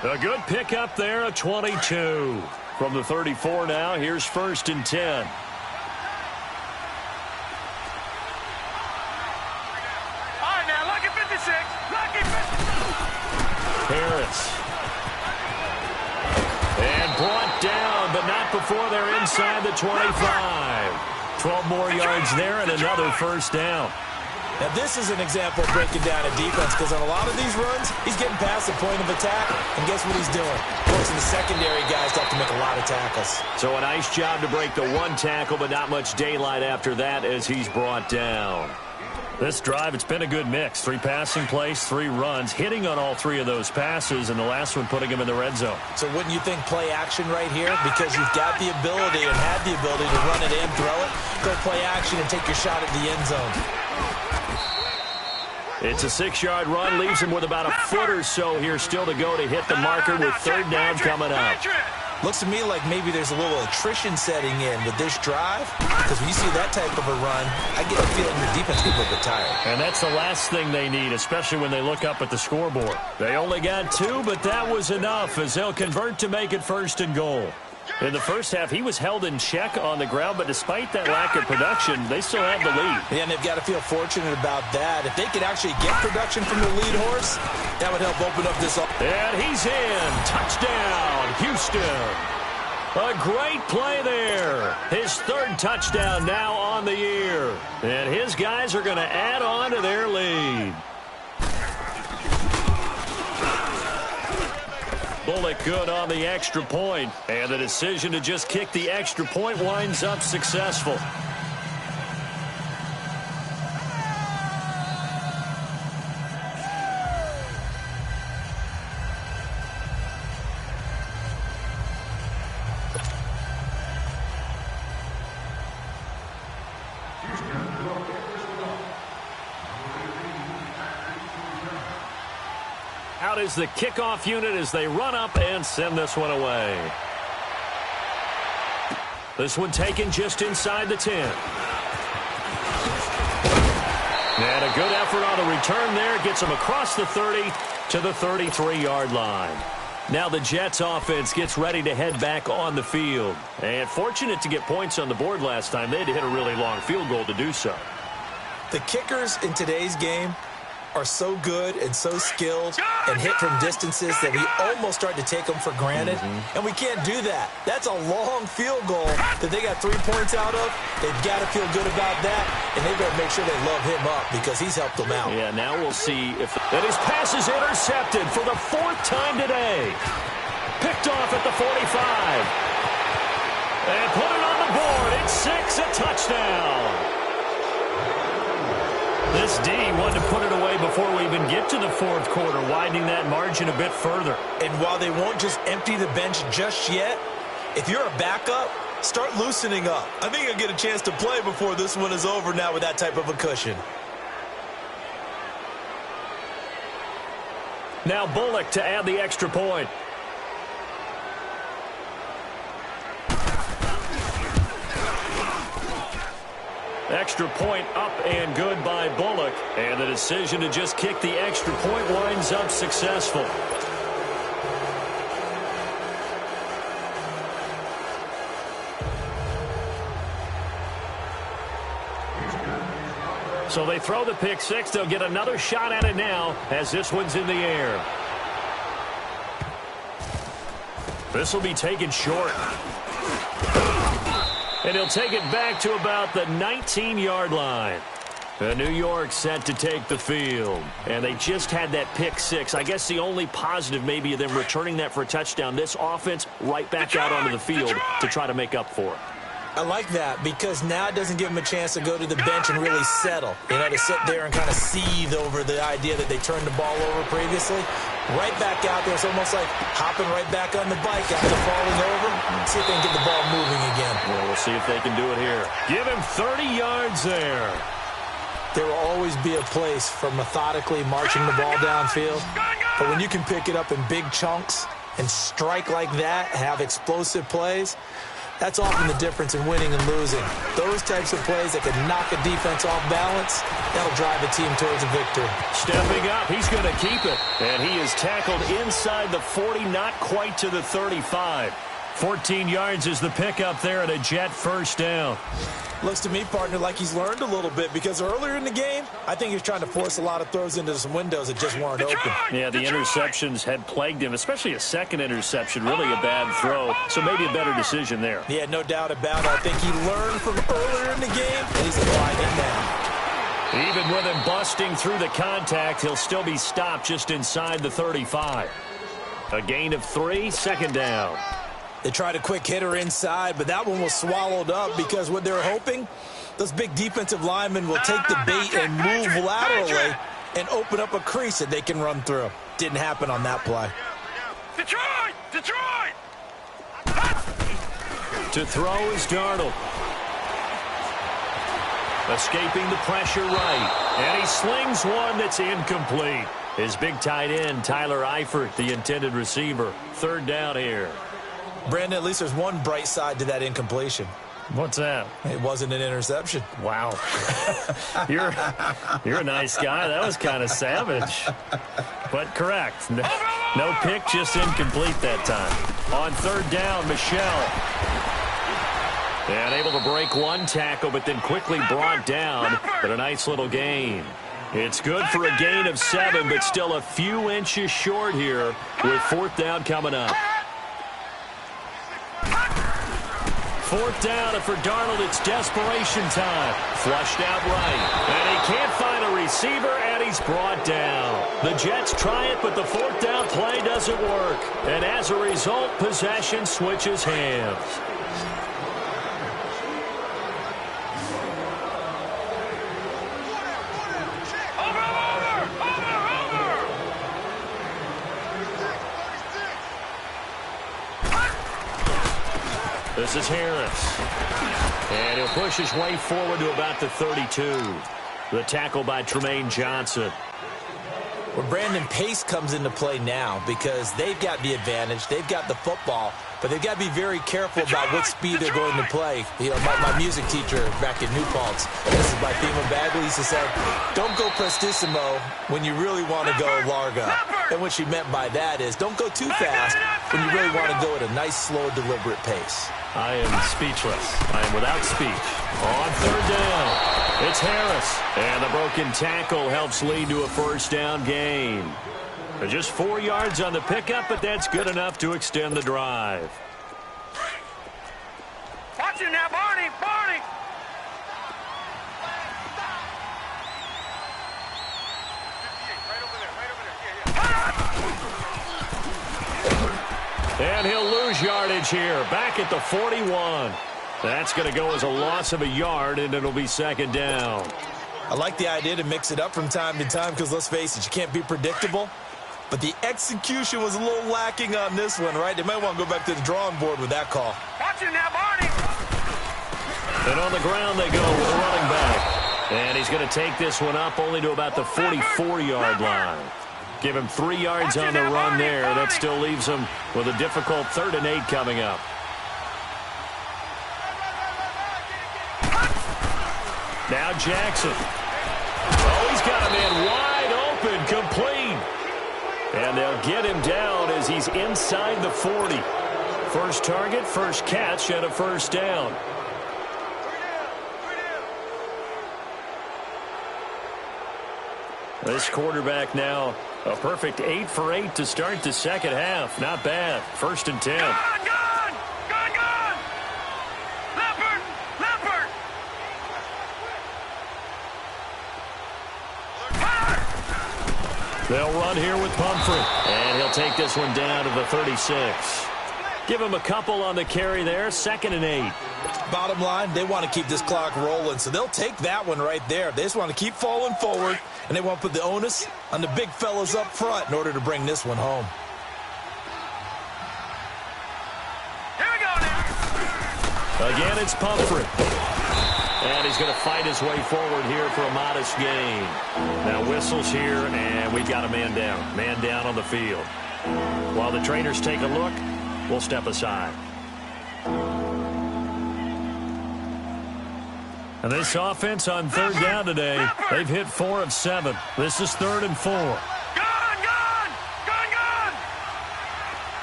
A good pickup there, a 22. From the 34 now, here's 1st and 10. Harris. And brought down, but not before they're inside the 25. 12 more yards there and another 1st down. Now, this is an example of breaking down a defense, because on a lot of these runs, he's getting past the point of attack, and guess what he's doing? Forcing the secondary guys to have to make a lot of tackles. So a nice job to break the 1 tackle, but not much daylight after that as he's brought down. This drive, it's been a good mix. 3 passing plays, 3 runs, hitting on all 3 of those passes, and the last one putting him in the red zone. So wouldn't you think play action right here? Because you've got the ability and had the ability to run it in, throw it, go play action, and take your shot at the end zone. It's a 6-yard run, leaves him with about a foot or so here still to go to hit the marker with 3rd down coming up. Looks to me like maybe there's a little attrition setting in with this drive, because when you see that type of a run, I get a feeling your defense gets a little bit tired. And that's the last thing they need, especially when they look up at the scoreboard. They only got 2, but that was enough as they'll convert to make it 1st and goal. In the first half, he was held in check on the ground, but despite that lack of production, they still have the lead. Yeah, and they've got to feel fortunate about that. If they could actually get production from the lead horse, that would help open up this. And he's in. Touchdown, Houston. A great play there. His 3rd touchdown now on the year. And his guys are going to add on to their lead. Bullock good on the extra point, and the decision to just kick the extra point winds up successful. Out is the kickoff unit as they run up and send this one away. This one taken just inside the 10. And a good effort on the return there. Gets him across the 30 to the 33-yard line. Now the Jets offense gets ready to head back on the field. And fortunate to get points on the board last time. They had to hit a really long field goal to do so. The kickers in today's game are so good and so skilled and hit from distances that we almost start to take them for granted, and we can't do that. That's a long field goal that they got 3 points out of. They've got to feel good about that, and they better make sure they love him up because he's helped them out. Yeah, now we'll see if that his pass is intercepted for the 4th time today. Picked off at the 45. And put it on the board. It's 6, a touchdown. This D wanted to put it away before we even get to the 4th quarter, widening that margin a bit further. And while they won't just empty the bench just yet, if you're a backup, start loosening up. I think you'll get a chance to play before this one is over now with that type of a cushion. Now Bullock to add the extra point. Extra point up and good by Bullock. And the decision to just kick the extra point winds up successful. So they throw the pick six. They'll get another shot at it now as this one's in the air. This will be taken short. And he'll take it back to about the 19-yard line. New York set to take the field. And they just had that pick six. I guess the only positive maybe of them returning that for a touchdown. This offense right back out onto the field to try to make up for it. I like that because now it doesn't give them a chance to go to the bench and really settle. You know, to sit there and kind of seethe over the idea that they turned the ball over previously. Right back out there. It's almost like hopping right back on the bike after falling over. See if they can get the ball moving again. Well, we'll see if they can do it here. Give him 30 yards there. There will always be a place for methodically marching the ball downfield. But when you can pick it up in big chunks and strike like that, have explosive plays, that's often the difference in winning and losing. Those types of plays that can knock a defense off balance, that'll drive a team towards a victory. Stepping up, he's going to keep it. And he is tackled inside the 40, not quite to the 35. 14 yards is the pickup there and a Jet first down. Looks to me, partner, like he's learned a little bit because earlier in the game, I think he was trying to force a lot of throws into some windows that just weren't open. Yeah, the interceptions had plagued him, especially a second interception, really a bad throw, so maybe a better decision there. Yeah, no doubt about it. I think he learned from earlier in the game, and he's applying it now. Even with him busting through the contact, he'll still be stopped just inside the 35. A gain of 3, second down. They tried a quick hitter inside, but that one was swallowed up because what they're hoping, those big defensive linemen will take the bait and move laterally and open up a crease that they can run through. Didn't happen on that play. Detroit! Detroit! To throw is Darnold. Escaping the pressure right. And he slings one that's incomplete. His big tight end, Tyler Eifert, the intended receiver. Third down here. Brandon, at least there's one bright side to that incompletion. What's that? It wasn't an interception. Wow. You're a nice guy. That was kind of savage. But correct. No pick, just incomplete that time. On third down, Michelle. And able to break one tackle, but then quickly brought down. But a nice little gain. It's good for a gain of 7, but still a few inches short here with fourth down coming up. Fourth down, and for Darnold, it's desperation time. Flushed out right. And he can't find a receiver, and he's brought down. The Jets try it, but the fourth down play doesn't work. And as a result, possession switches hands. This is Harris. And he'll push his way forward to about the 32. The tackle by Tremaine Johnson. Well, Brandon, pace comes into play now because they've got the advantage. They've got the football, but they've got to be very careful about what speed they're going to play. You know, my music teacher back in New Paltz, this is by Thema Bagley, used to say, don't go prestissimo when you really want to go largo. And what she meant by that is don't go too fast when you really want to go at a nice, slow, deliberate pace. I am speechless. I am without speech. On third down. It's Harris. And the broken tackle helps lead to a first down gain. Just 4 yards on the pickup, but that's good enough to extend the drive. Watch it now, Barney! Barney! And he'll lose yardage here. Back at the 41. That's going to go as a loss of a yard, and it'll be second down. I like the idea to mix it up from time to time because, let's face it, you can't be predictable. But the execution was a little lacking on this one, right? They might want to go back to the drawing board with that call. Watch it now, Barney! And on the ground they go with a running back. And he's going to take this one up only to about the 44-yard line. Give him 3 yards on the run there. That still leaves him with a difficult 3rd and 8 coming up. Now Jackson. Oh, he's got a man wide open, complete. And they'll get him down as he's inside the 40. First target, first catch, and a first down. This quarterback now a perfect 8 for 8 to start the second half. Not bad. 1st and 10. Gone! Leopard! They'll run here with Pumphrey. And he'll take this one down to the 36. Give him a couple on the carry there. 2nd and 8. Bottom line, they want to keep this clock rolling, so they'll take that one right there. They just want to keep falling forward, and they want to put the onus on the big fellas up front in order to bring this one home. Here we go now. Again, it's Pumphrey. And he's going to fight his way forward here for a modest gain. Now whistles here, and we've got a man down. Man down on the field. While the trainers take a look, we'll step aside. And this offense on 3rd down today, they've hit 4 of 7. This is 3rd and 4. Gone!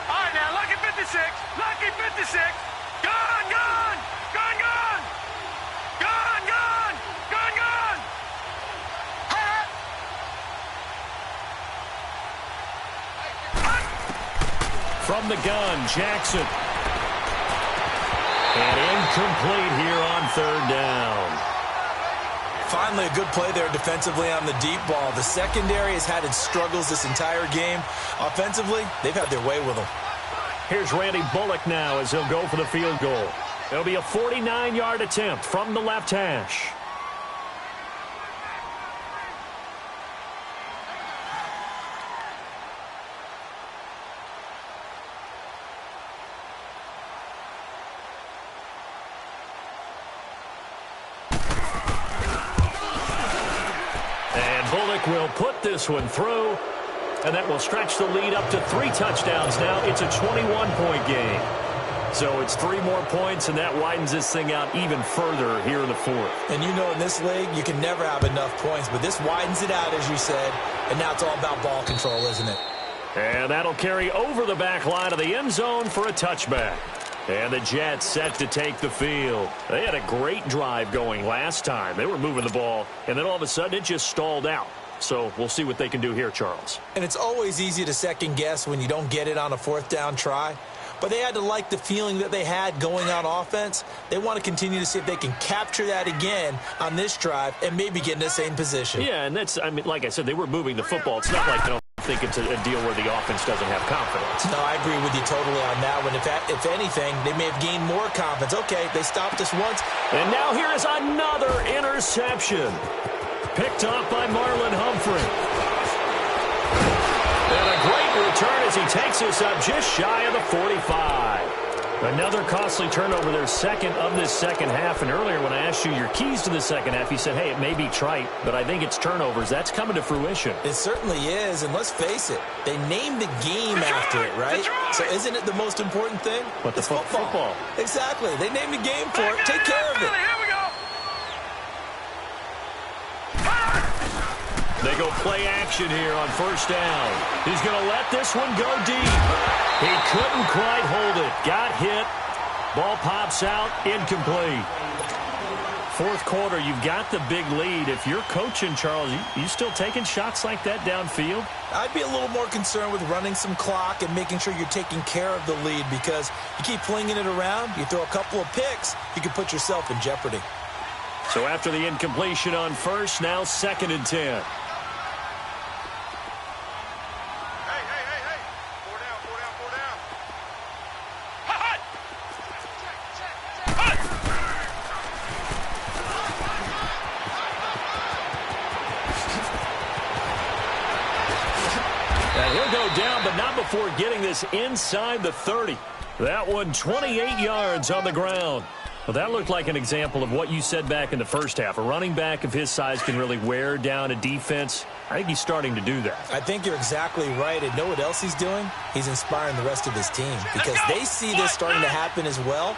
All right, now, lucky 56. Lucky 56. Gone! From the gun, Jackson. And incomplete here on 3rd down. Finally, a good play there defensively on the deep ball. The secondary has had its struggles this entire game. Offensively, they've had their way with them. Here's Randy Bullock now as he'll go for the field goal. It'll be a 49-yard attempt from the left hash. Will put this one through, and that will stretch the lead up to 3 touchdowns now. It's a 21-point game. So it's 3 more points, and that widens this thing out even further here in the 4th. And you know in this league, you can never have enough points, but this widens it out, as you said, and now it's all about ball control, isn't it? And that'll carry over the back line of the end zone for a touchback. And the Jets set to take the field. They had a great drive going last time. They were moving the ball, and then all of a sudden it just stalled out. So we'll see what they can do here, Charles. And it's always easy to second guess when you don't get it on a 4th down try. But they had to like the feeling that they had going on offense. They want to continue to see if they can capture that again on this drive and maybe get in the same position. Yeah, and that's, I mean, like I said, they were moving the football. It's not like they don't think it's a deal where the offense doesn't have confidence. No, I agree with you totally on that one. If anything, they may have gained more confidence. Okay, they stopped us once. And now here is another interception. Picked off by Marlon Humphrey. And a great return as he takes this up just shy of the 45. Another costly turnover, their 2nd of this second half. And earlier when I asked you your keys to the second half, you said, hey, it may be trite, but I think it's turnovers. That's coming to fruition. It certainly is, and let's face it, they named the game after it, right? So isn't it the most important thing? But the football. Exactly. They named the game for it. Take care of it. They go play action here on 1st down. He's going to let this one go deep. He couldn't quite hold it. Got hit. Ball pops out. Incomplete. fourth quarter, you've got the big lead. If you're coaching, Charles, you still taking shots like that downfield? I'd be a little more concerned with running some clock and making sure you're taking care of the lead, because you keep flinging it around, you throw a couple of picks, you can put yourself in jeopardy. So after the incompletion on first, now 2nd and 10. Down, but not before getting this inside the 30. That one 28 yards on the ground. Well, that looked like an example of what you said back in the first half. A running back of his size can really wear down a defense. I think he's starting to do that. I think you're exactly right. And know what else he's doing? He's inspiring the rest of his team, because they see this starting to happen as well.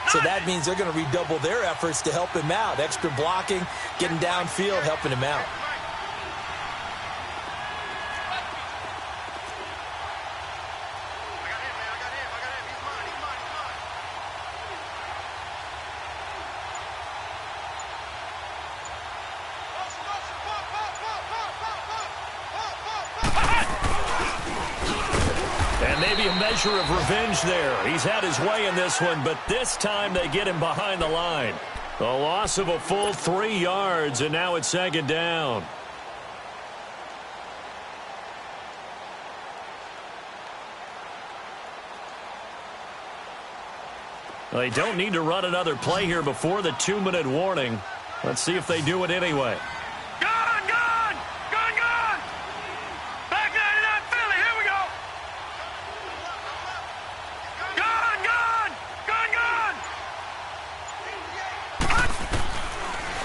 So that means they're going to redouble their efforts to help him out. Extra blocking, getting downfield, helping him out. Measure of revenge there. He's had his way in this one, but this time they get him behind the line. A loss of a full 3 yards, and now it's 2nd down. They don't need to run another play here before the 2-minute warning. Let's see if they do it anyway.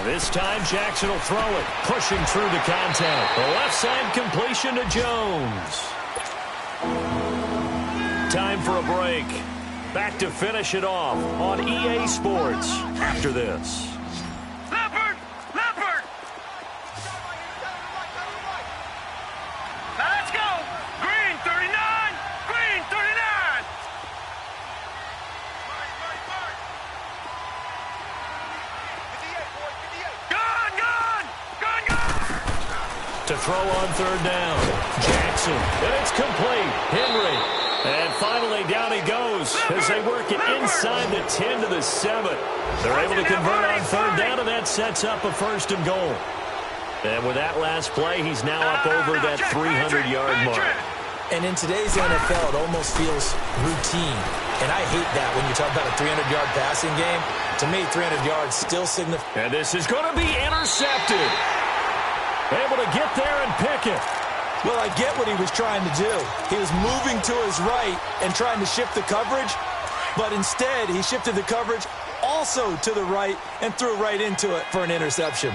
This time, Jackson will throw it, pushing through the contact. The left side completion to Jones. Time for a break. Back to finish it off on EA Sports after this. Leopard! Leopard! Now let's go! Green 39! Green 39! To throw on 3rd down. Jackson. And it's complete. Henry. And finally down he goes as they work it inside the 10 to the 7. They're able to convert on 3rd down, and that sets up a 1st and goal. And with that last play, he's now up over that 300-yard mark. And in today's NFL, it almost feels routine. And I hate that when you talk about a 300-yard passing game. To me, 300 yards still signifies. And this is going to be intercepted. Able to get there and pick it. Well, I get what he was trying to do. He was moving to his right and trying to shift the coverage, but instead he shifted the coverage also to the right and threw right into it for an interception.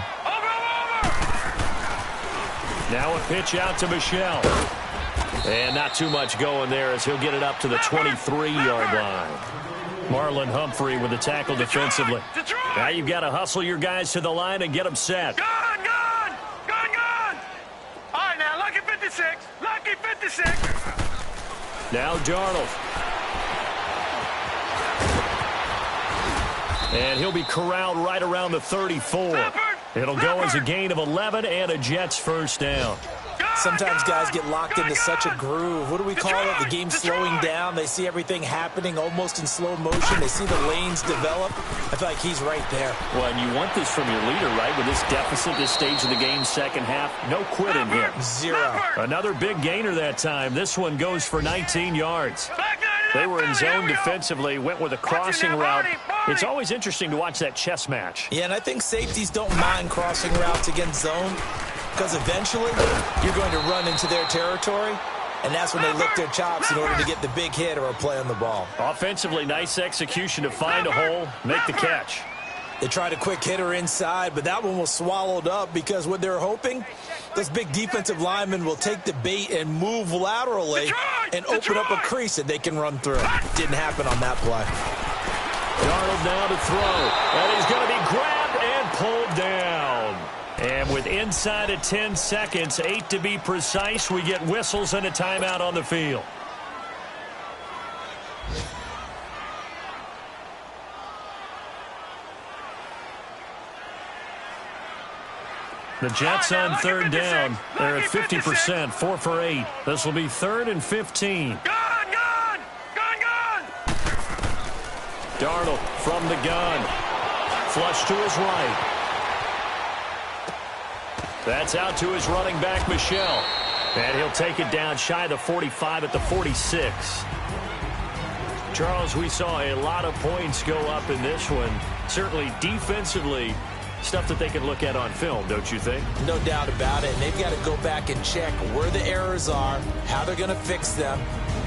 Now a pitch out to Michel. And not too much going there as he'll get it up to the 23-yard line. Marlon Humphrey with the tackle defensively. Now you've got to hustle your guys to the line and get them set. Lucky 56. Now Darnold. And he'll be corralled right around the 34. It'll go as a gain of 11 and a Jets 1st down. Sometimes guys get locked into such a groove. What do we call it? The game's slowing down. They see everything happening almost in slow motion. They see the lanes develop. I feel like he's right there. Well, and you want this from your leader, right? With this deficit, this stage of the game, 2nd half, no quitting here. 0. Another big gainer that time. This one goes for 19 yards. They were in zone defensively, went with a crossing route. It's always interesting to watch that chess match. Yeah, and I think safeties don't mind crossing routes against zone, because eventually you're going to run into their territory, and that's when they lick their chops in order to get the big hit or a play on the ball. Offensively, nice execution to find a hole, make the catch. They tried a quick hitter inside, but that one was swallowed up because what they're hoping, those big defensive linemen will take the bait and move laterally and open up a crease that they can run through. Didn't happen on that play. Darnold now to throw, and he's going to be grabbed and pulled down. And with inside of 10 seconds, 8 to be precise, we get whistles and a timeout on the field. The Jets on third down. They're at 50%, 4 for 8. This will be 3rd and 15. Gone! Darnold from the gun. Flush to his right. That's out to his running back, Michel. And he'll take it down shy of the 45 at the 46. Charles, we saw a lot of points go up in this one. Certainly defensively, stuff that they can look at on film, don't you think? No doubt about it. And they've got to go back and check where the errors are, how they're going to fix them,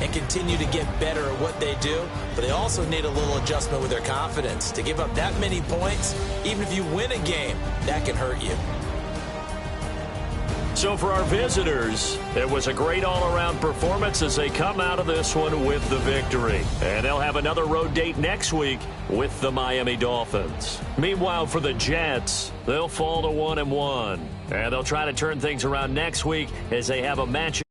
and continue to get better at what they do. But they also need a little adjustment with their confidence. To give up that many points, even if you win a game, that can hurt you. So for our visitors, it was a great all-around performance as they come out of this one with the victory. And they'll have another road date next week with the Miami Dolphins. Meanwhile, for the Jets, they'll fall to 1-1. And they'll try to turn things around next week as they have a matchup